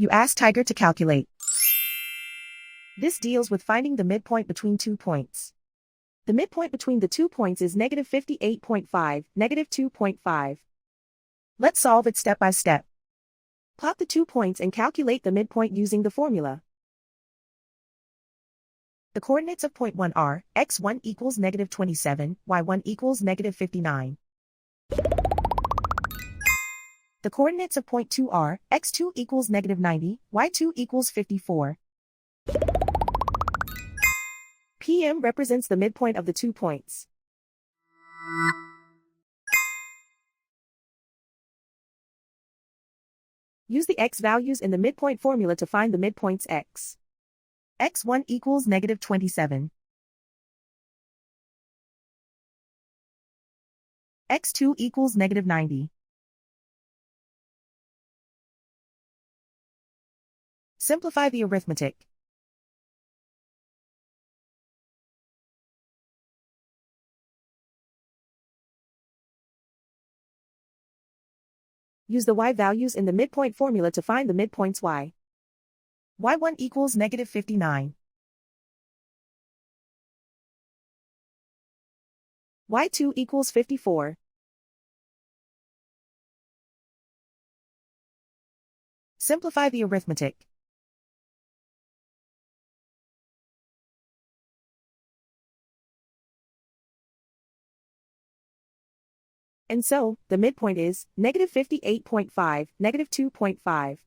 You ask Tiger to calculate. This deals with finding the midpoint between 2 points. The midpoint between the 2 points is negative 58.5, negative 2.5. Let's solve it step by step. Plot the 2 points and calculate the midpoint using the formula. The coordinates of point 1 are, x1 equals negative 27, y1 equals negative 59. The coordinates of point 2 are, x2 equals negative 90, y2 equals 54. PM represents the midpoint of the 2 points. Use the x values in the midpoint formula to find the midpoints x. x1 equals negative 27. x2 equals negative 90. Simplify the arithmetic. Use the y values in the midpoint formula to find the midpoints y. y1 equals negative 59. y2 equals 54. Simplify the arithmetic. And so, the midpoint is negative 58.5, negative 2.5.